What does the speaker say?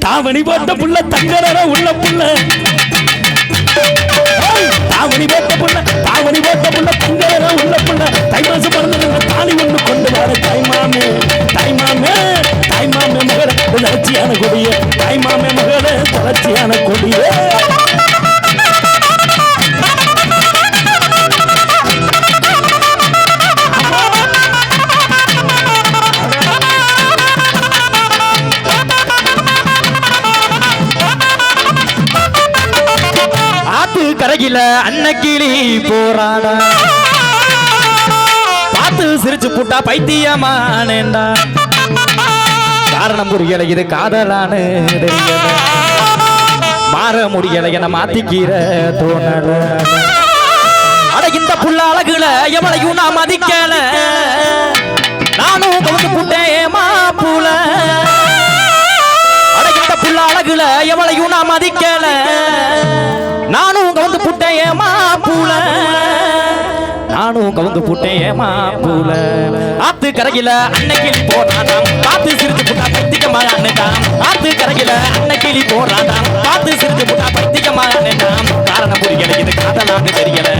தாவணி போட்ட புள்ள தங்கர உள்ள புள்ள தாவணி போட்ட புள்ள தங்கர உள்ள புள்ள தை மாசம் பிறந்த தாலி ஒண்ணு கொண்டு வர தாய்மாமே மகள தொடர்ச்சியான கொடிய தாய்மாமே மகள தொடர்ச்சியான கொடிய கரையில அன்னக்கிளி போராடா பார்த்து சிரிச்சு புட்டா பைத்தியமானேண்டா காரணம் புரியல இது காதலான்னு தெரியல மாற முடியல என மாத்திக்கிற தோணல அட இந்த புள்ள அழகுல எவளையும் நான் மதிக்கல நானும் கவுந்து புட்டேன் மாப்புல அட இந்த புள்ள அழகுல எவளையும் நான் மதிக்கல நானும் கவுந்து புட்டேன் மாப்புல ஆத்து கரையில அன்னைக்கிளி போறாதாம் பார்த்து சிரிச்சு புட்டா பைத்தியமானேண்டாம் ஆத்து கரையில அன்னைக்கிளி போறாதாம் பார்த்து சிரிச்சு புட்டா பைத்தியமானேண்டாம் காரணம் புரியல இது காதலான்னு தெரியல